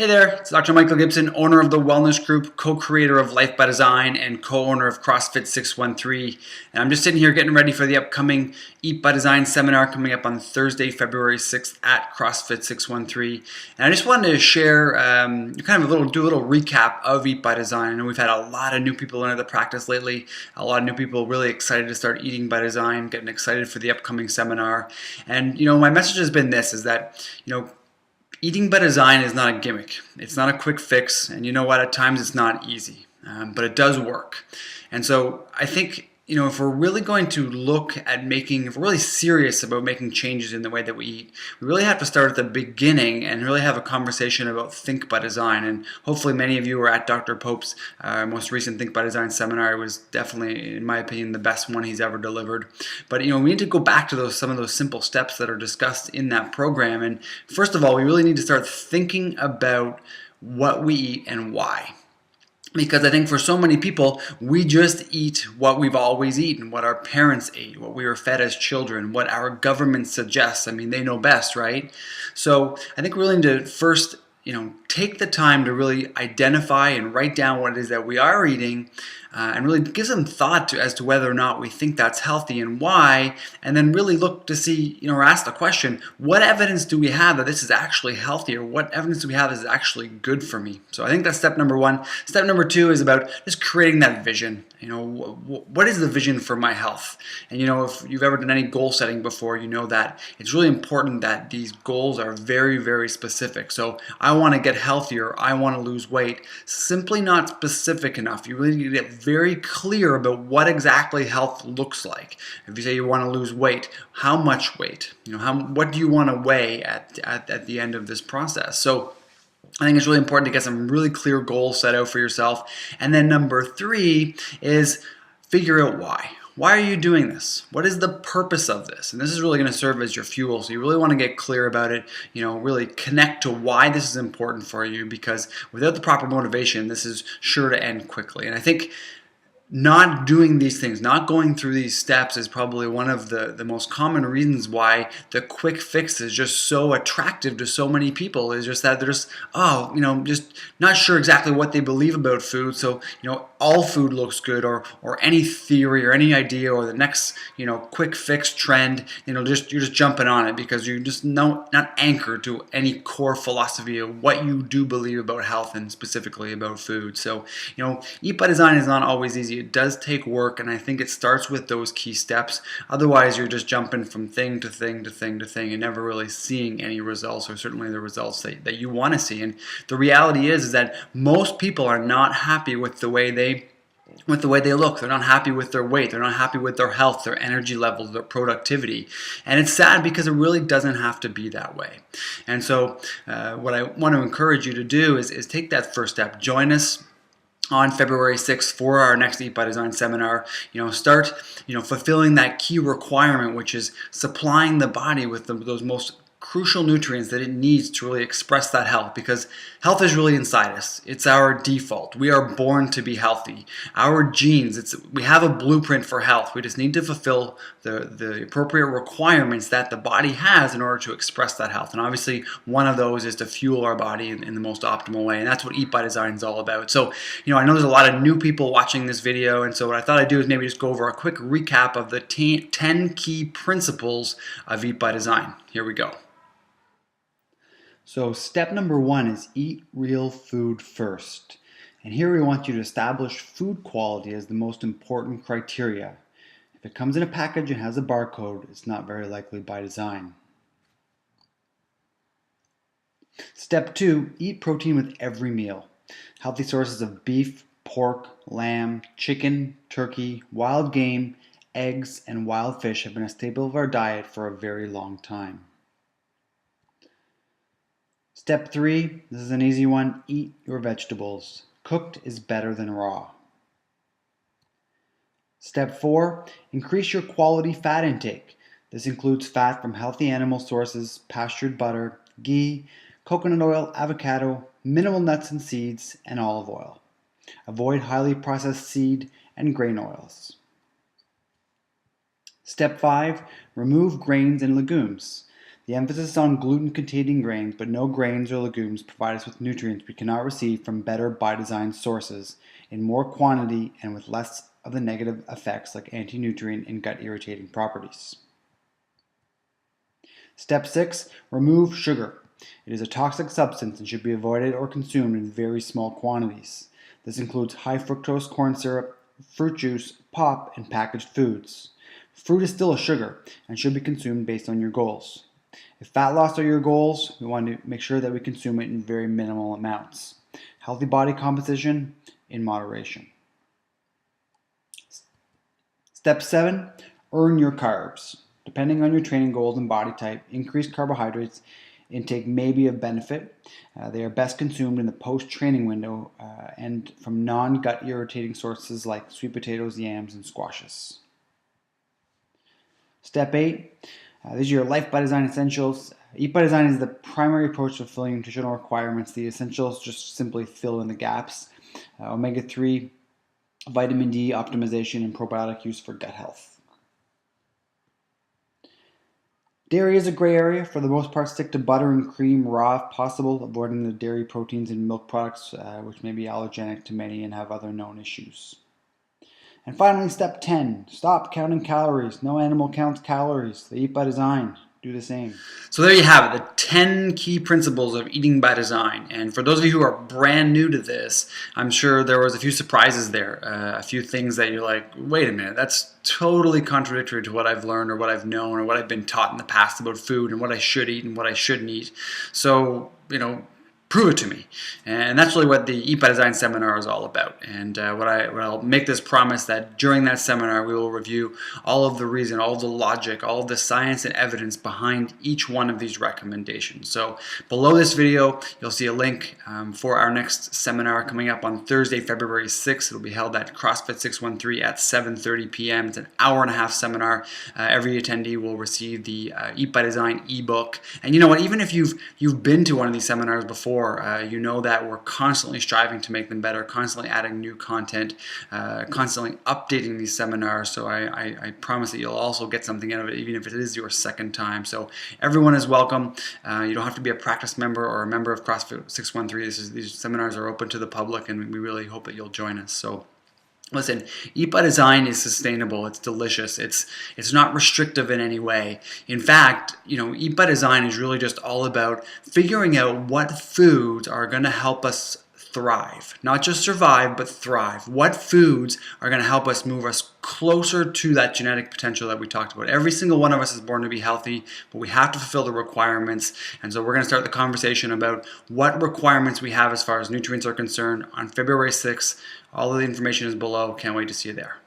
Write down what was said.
Hey there, it's Dr. Michael Gibson, owner of the Wellness Group, co-creator of Life by Design, and co-owner of CrossFit 613. And I'm just sitting here getting ready for the upcoming Eat by Design seminar coming up on Thursday, February 6th at CrossFit 613. And I just wanted to share do a little recap of Eat by Design. I know we've had a lot of new people into the practice lately, a lot of new people really excited to start eating by design, getting excited for the upcoming seminar. And my message has been this, is that eating by design is not a gimmick. It's not a quick fix, and you know what? At times it's not easy, but it does work. And so I think if we're really going to look at if we're really serious about making changes in the way that we eat, we really have to start at the beginning and really have a conversation about Think by Design. And hopefully many of you were at Dr. Pope's most recent Think by Design seminar. It was definitely, in my opinion, the best one he's ever delivered. But we need to go back to some of those simple steps that are discussed in that program. And first of all, we really need to start thinking about what we eat and why. Because I think for so many people, we just eat what we've always eaten, what our parents ate, what we were fed as children, what our government suggests. I mean, they know best, right? So I think we really need to first, take the time to really identify and write down what it is that we are eating, and really give some thought as to whether or not we think that's healthy and why, and then really look to see, or ask the question, what evidence do we have that this is actually healthy, or what evidence do we have that is actually good for me? So I think that's step number one. Step number two is about just creating that vision. What is the vision for my health? And if you've ever done any goal setting before, you know that it's really important that these goals are very, very specific. So I want to get healthier, I want to lose weight, simply not specific enough. You really need to get very clear about what exactly health looks like. If you say you want to lose weight, how much weight? What do you want to weigh at the end of this process? So I think it's really important to get some really clear goals set out for yourself. And then number three is figure out why. Why are you doing this? What is the purpose of this? And this is really going to serve as your fuel. So you really want to get clear about it, really connect to why this is important for you, because without the proper motivation, this is sure to end quickly. And I think not doing these things, not going through these steps is probably one of the most common reasons why the quick fix is just so attractive to so many people, is just that they're just not sure exactly what they believe about food. So, all food looks good, or any theory or any idea or the next, quick fix trend, you're just jumping on it because you're just not anchored to any core philosophy of what you do believe about health and specifically about food. So, Eat by Design is not always easy. It does take work, and I think it starts with those key steps. Otherwise, you're just jumping from thing to thing to thing to thing and never really seeing any results, or certainly the results that you want to see. And the reality is that most people are not happy with the way they look. They're not happy with their weight. They're not happy with their health, their energy levels, their productivity. And it's sad because it really doesn't have to be that way. And so what I want to encourage you to do is take that first step. Join us on February 6th for our next Eat by Design seminar. Start fulfilling that key requirement, which is supplying the body with those most crucial nutrients that it needs to really express that health, because health is really inside us. It's our default. We are born to be healthy. Our genes, we have a blueprint for health. We just need to fulfill the appropriate requirements that the body has in order to express that health. And obviously one of those is to fuel our body in the most optimal way. And that's what Eat by Design is all about. So, I know there's a lot of new people watching this video. And so what I thought I'd do is maybe just go over a quick recap of the 10 key principles of Eat by Design. Here we go. So step number one is eat real food first. And here we want you to establish food quality as the most important criteria. If it comes in a package and has a barcode, it's not very likely by design. Step two, eat protein with every meal. Healthy sources of beef, pork, lamb, chicken, turkey, wild game, eggs, and wild fish have been a staple of our diet for a very long time. Step three, this is an easy one, eat your vegetables. Cooked is better than raw. Step four, increase your quality fat intake. This includes fat from healthy animal sources, pastured butter, ghee, coconut oil, avocado, minimal nuts and seeds, and olive oil. Avoid highly processed seed and grain oils. Step five, remove grains and legumes. The emphasis is on gluten-containing grains, but no grains or legumes provide us with nutrients we cannot receive from better by design sources in more quantity and with less of the negative effects like anti-nutrient and gut-irritating properties. Step 6. Remove sugar. It is a toxic substance and should be avoided or consumed in very small quantities. This includes high fructose corn syrup, fruit juice, pop, and packaged foods. Fruit is still a sugar and should be consumed based on your goals. If fat loss are your goals, we want to make sure that we consume it in very minimal amounts. Healthy body composition in moderation. Step 7. Earn your carbs. Depending on your training goals and body type, increased carbohydrates intake may be of benefit. They are best consumed in the post-training window and from non-gut irritating sources like sweet potatoes, yams, and squashes. Step 8. These are your Life by Design essentials. Eat by Design is the primary approach to fulfilling nutritional requirements. The essentials just simply fill in the gaps. Omega-3, vitamin D optimization, and probiotic use for gut health. Dairy is a gray area. For the most part, stick to butter and cream raw if possible, avoiding the dairy proteins in milk products, which may be allergenic to many and have other known issues. And finally, step 10, stop counting calories. No animal counts calories. They eat by design. Do the same. So there you have it, the 10 key principles of eating by design. And for those of you who are brand new to this, I'm sure there was a few surprises there, a few things that you're like, wait a minute, that's totally contradictory to what I've learned or what I've known or what I've been taught in the past about food and what I should eat and what I shouldn't eat. So, prove it to me. And that's really what the Eat by Design seminar is all about. And I'll make this promise that during that seminar we will review all of the reason, all of the logic, all of the science and evidence behind each one of these recommendations. So below this video you'll see a link for our next seminar coming up on Thursday, February 6th. It'll be held at CrossFit 613 at 7:30 p.m. It's an hour-and-a-half seminar. Every attendee will receive the Eat by Design ebook. And you know what? Even if you've been to one of these seminars before, you know that we're constantly striving to make them better, constantly adding new content, constantly updating these seminars. So I promise that you'll also get something out of it, even if it is your second time. So everyone is welcome. You don't have to be a practice member or a member of CrossFit 613. These seminars are open to the public, and we really hope that you'll join us. So listen, Eat by Design is sustainable. It's delicious. It's not restrictive in any way. In fact, Eat by Design is really just all about figuring out what foods are going to help us thrive. Not just survive, but thrive. What foods are going to help us move us closer to that genetic potential that we talked about. Every single one of us is born to be healthy, but we have to fulfill the requirements. And so we're going to start the conversation about what requirements we have as far as nutrients are concerned on February 6th. All of the information is below. Can't wait to see you there.